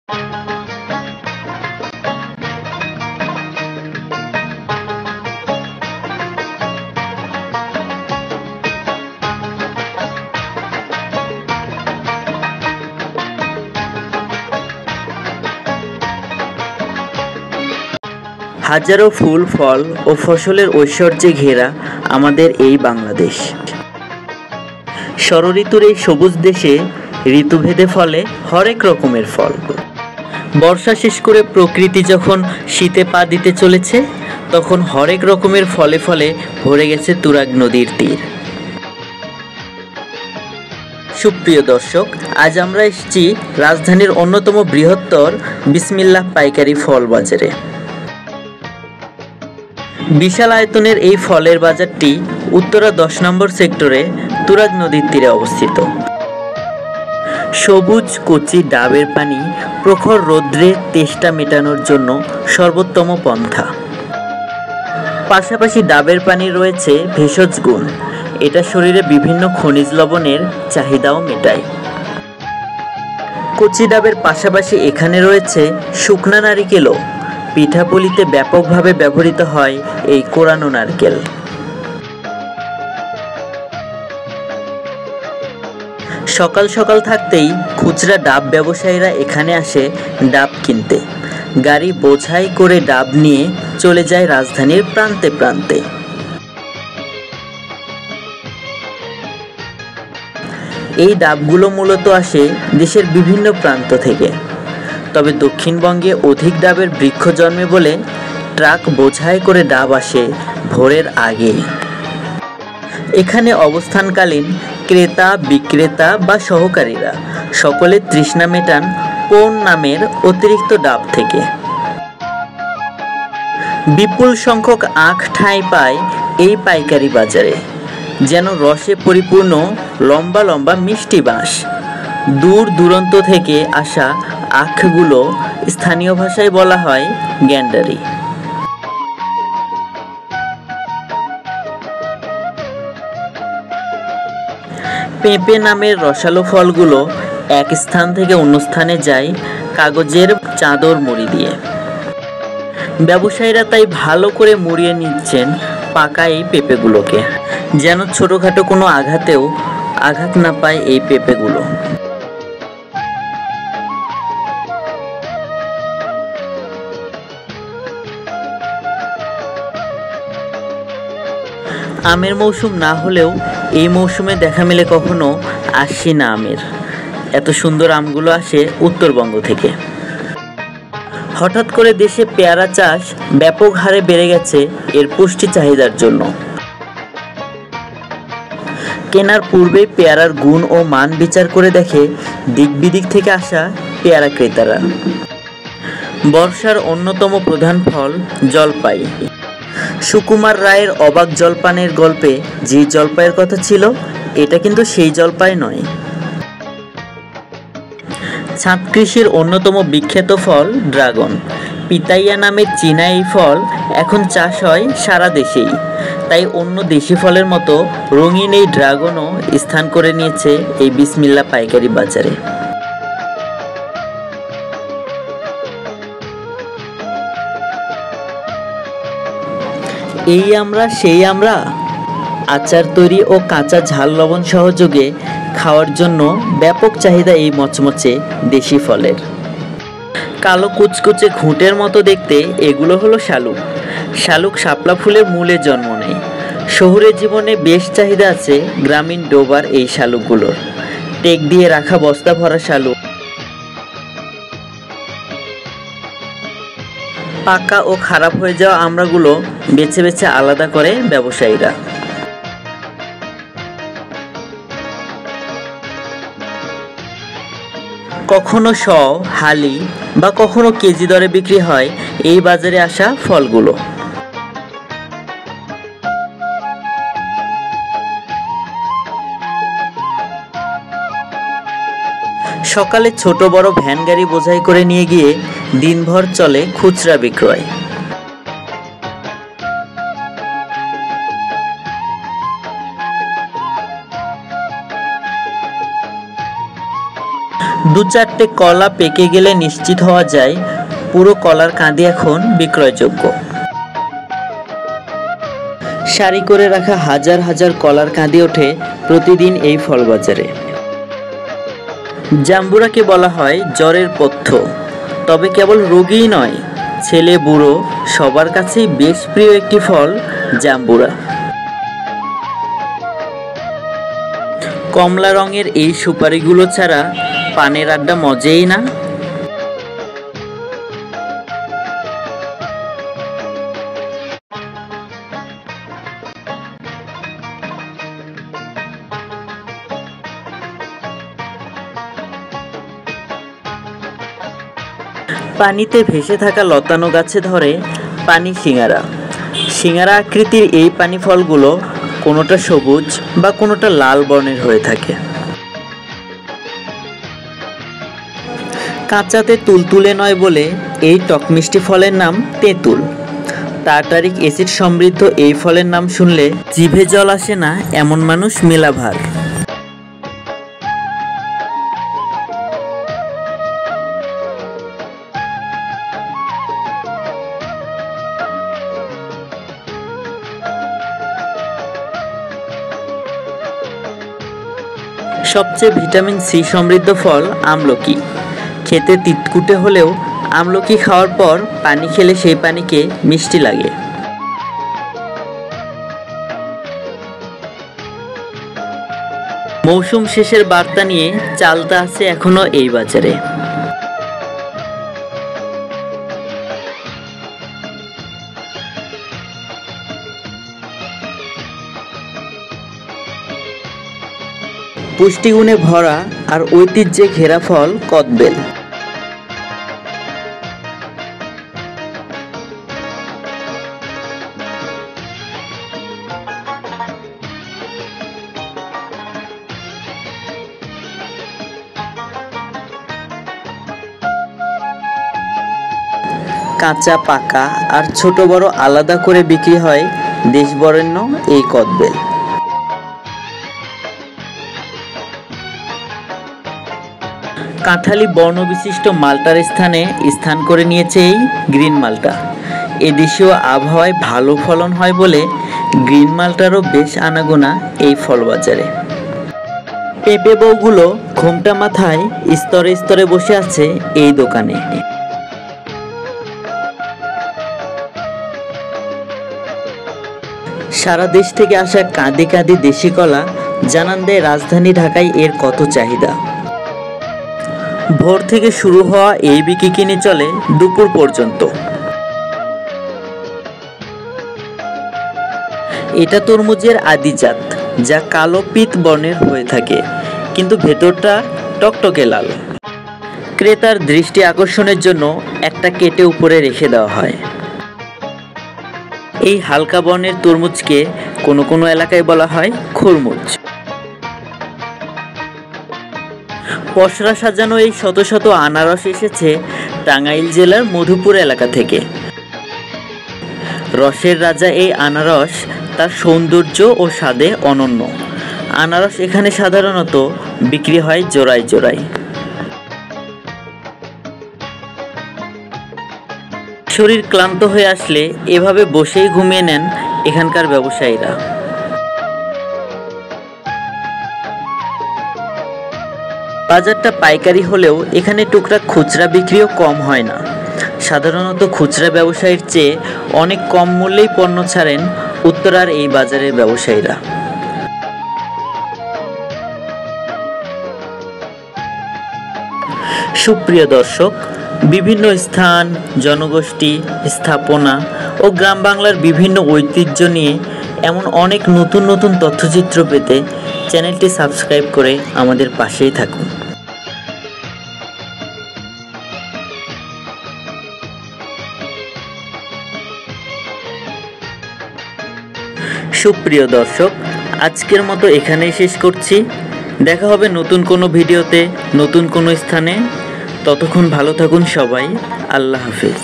হাজারো ফুল, ফল ও ফসলের ঐশ্বর্যে ঘেরা আমাদের এই বাংলাদেশ। ষড়ঋতুর এই সবুজ দেশে ঋতুভেদে ফলে হরেক রকমের ফল। বর্ষা শেষ করে প্রকৃতি যখন শীতে পা দিতে চলেছে, তখন হরেক রকমের ফলে ফলে ভরে গেছে তুরাগ নদীর তীর। সুপ্রিয় দর্শক, আজ আমরা এসেছি রাজধানীর অন্যতম বৃহত্তর বিসমিল্লাহ পাইকারি ফল বাজারে। বিশাল আয়তনের এই ফলের বাজারটি উত্তরা 10 নম্বর সেক্টরে তুরাগ নদীর তীরে অবস্থিত। সবুজ কচি ডাবের পানি প্রখর রৌদ্রে তেষ্টা মেটানোর জন্য সর্বোত্তম পন্থা। পাশাপাশি ডাবের পানির রয়েছে ভেষজ গুণ, এটা শরীরে বিভিন্ন খনিজ লবণের চাহিদাও মেটায়। কচি ডাবের পাশাপাশি এখানে রয়েছে শুকনা নারিকেলও। পিঠাপুলিতে ব্যাপকভাবে ব্যবহৃত হয় এই কোরানো নারকেল। সকাল সকাল থাকতেই খুচরা ডাব ব্যবসায়ীরা এখানে আসে ডাব কিনতে। গাড়ি বোঝাই করে ডাব নিয়ে চলে যায় রাজধানীর প্রান্তে প্রান্তে। এই ডাবগুলো মূলত আসে দেশের বিভিন্ন প্রান্ত থেকে। তবে দক্ষিণবঙ্গে অধিক ডাবের বৃক্ষ জন্মে বলে ট্রাক বোঝাই করে ডাব আসে ভোরের আগে। এখানে অবস্থানকালীন ক্রেতা বিক্রেতা বা সহকারীরা সকলে তৃষ্ণা মেটান কোন নামের অতিরিক্ত ডাব থেকে। বিপুল সংখ্যক আখ ঠাঁই পায় এই পাইকারি বাজারে, যেন রসে পরিপূর্ণ লম্বা লম্বা মিষ্টি বাঁশ। দূর দূরান্ত থেকে আসা আখগুলো স্থানীয় ভাষায় বলা হয় গ্যান্ডারি। পেঁপে নামের রসালো ফলগুলো এক স্থান থেকে অন্য স্থানে যায় কাগজের চাদর মুড়ি দিয়ে। ব্যবসায়ীরা তাই ভালো করে মুড়িয়ে নিচ্ছেন পাকা এই পেঁপেগুলোকে, যেন ছোটোখাটো কোনো আঘাতেও আঘাত না পায় এই পেঁপেগুলো। আমের মৌসুম না হলেও এই মৌসুমে দেখা মেলে কখনো আশ্বিন আমের। এত সুন্দর আমগুলো আসে উত্তরবঙ্গ থেকে। হঠাৎ করে দেশে পেয়ারা চাষ ব্যাপক হারে বেড়ে গেছে এর পুষ্টি চাহিদার জন্য। কেনার পূর্বে পেয়ারার গুণ ও মান বিচার করে দেখে দিক বিদিক থেকে আসা পেয়ারা ক্রেতারা। বর্ষার অন্যতম প্রধান ফল জলপাই। সুকুমার রায়ের অবাক জলপানের গল্পে যে জলপাইয়ের কথা ছিল, এটা কিন্তু সেই জলপাই নয়। ছাদ কৃষির অন্যতম বিখ্যাত ফল ড্রাগন। পিতাইয়া নামের চীনা এই ফল এখন চাষ হয় সারা দেশেই। তাই অন্য দেশি ফলের মতো রঙিন এই ড্রাগনও স্থান করে নিয়েছে এই বিসমিল্লাহ পাইকারি বাজারে। এই আমরা সেই আমরা, আচার তৈরি ও কাঁচা ঝাল লবণ সহযোগে খাওয়ার জন্য ব্যাপক চাহিদা এই মচমচে দেশি ফলের। কালো কুচকুচে ঘুঁটের মতো দেখতে এগুলো হলো শালুক। শালুক শাপলা ফুলের মূলে জন্ম নেয়। শহুরে জীবনে বেশ চাহিদা আছে গ্রামীণ ডোবার এই শালুকগুলোর। টেক দিয়ে রাখা বস্তা ভরা শালুক পাকা ও খারাপ হয়ে যাওয়া আমড়াগুলো বেছে বেছে আলাদা করে ব্যবসায়ীরা। কখনো শ, হালি বা কখনো কেজি দরে বিক্রি হয় এই বাজারে আসা ফলগুলো। সকালে ছোট বড় ভ্যান গাড়ি বোঝাই করে নিয়ে গিয়ে দিনভর চলে খুচরা বিক্রয়। 2-4টে কলা পেকে গেলে নিশ্চিত হওয়া যায় পুরো কলার কাঁদি এখন বিক্রয়যোগ্য। সারি করে রাখা হাজার হাজার কলার কাঁদি ওঠে প্রতিদিন এই ফল বাজারে। জাম্বুরাকে বলা হয় জ্বরের পথ্য, তবে কেবল রোগীই নয়, ছেলে বুড়ো সবার কাছেই বেশ প্রিয় একটি ফল জাম্বুরা। কমলা রঙের এই সুপারিগুলো ছাড়া পানের আড্ডা মজেই না। পানিতে ভেসে থাকা লতানো গাছে ধরে পানি সিঙ্গারা। সিঙ্গারা আকৃতির এই পানি ফলগুলো কোনোটা সবুজ বা কোনোটা লাল বর্ণের হয়ে থাকে। কাঁচাতে তুলতুলে নয় বলে এই টক মিষ্টি ফলের নাম তেঁতুল। টার্টারিক অ্যাসিড সমৃদ্ধ এই ফলের নাম শুনলে জিভে জল আসে না এমন মানুষ মেলাভার। সবচেয়ে ভিটামিন সি সমৃদ্ধ ফল আমলকি। খেতে তিতকুটে হলেও আমলকি খাওয়ার পর পানি খেলে সেই পানিকে মিষ্টি লাগে। মৌসুম শেষের বার্তা নিয়ে চালতা আছে এখনো এই বাজারে। পুষ্টিগুণে ভরা আর ঐতিহ্যে ঘেরা ফল কদবেল। কাঁচা পাকা আর ছোট বড় আলাদা করে বিক্রি হয় দেশবরেণ্য এই কদবেল। কাঁঠালি বর্ণবিশিষ্ট মালটার স্থানে স্থান করে নিয়েছে এই গ্রিন মালটা। এদেশীয় আবহাওয়ায় ভালো ফলন হয় বলে গ্রিন মালটারও বেশ আনাগোনা এই ফল বাজারে। পেঁপে বউগুলো ঘোমটা মাথায় স্তরে স্তরে বসে আছে এই দোকানে। সারা দেশ থেকে আসা কাঁদি কাঁদি দেশি কলা জানান দেয় রাজধানী ঢাকায় এর কত চাহিদা। ভোর থেকে শুরু হওয়া এই বিক্রি চলে দুপুর পর্যন্ত। এটা তরমুজের আদিজাত, যা কালো পিত বর্ণের হয়ে থাকে, কিন্তু ভেতরটা টকটকে লাল। ক্রেতার দৃষ্টি আকর্ষণের জন্য একটা কেটে উপরে রেখে দেওয়া হয়। এই হালকা বর্ণের তরমুজকে কোনো কোনো এলাকায় বলা হয় খরমুজ। পসরা সাজানো এই শত শত আনারস এসেছে টাঙ্গাইল জেলার মধুপুর এলাকা থেকে। রসের রাজা এই আনারস তার সৌন্দর্য ও স্বাদে অনন্য। আনারস এখানে সাধারণত বিক্রি হয় জোড়ায় জোড়ায়। শরীর ক্লান্ত হয়ে আসলে এভাবে বসেই ঘুমিয়ে নেন এখানকার ব্যবসায়ীরা। বাজারটা পাইকারি হলেও এখানে টুকটাক খুচরা বিক্রিও কম হয় না। সাধারণত খুচরা ব্যবসায়ীর চেয়ে অনেক কম মূল্যেই পণ্য ছাড়েন উত্তরার এই বাজারের ব্যবসায়ীরা। সুপ্রিয় দর্শক, বিভিন্ন স্থান, জনগোষ্ঠী, স্থাপনা ও গ্রাম বাংলার বিভিন্ন ঐতিহ্য নিয়ে এমন অনেক নতুন নতুন তথ্যচিত্র পেতে চ্যানেলটি সাবস্ক্রাইব করে আমাদের পাশেই থাকুন। সুপ্রিয় দর্শক, আজকের মতো এখানেই শেষ করছি। দেখা হবে নতুন কোনো ভিডিওতে, নতুন কোনো স্থানে। ততক্ষণ ভালো থাকুন সবাই। আল্লাহ হাফেজ।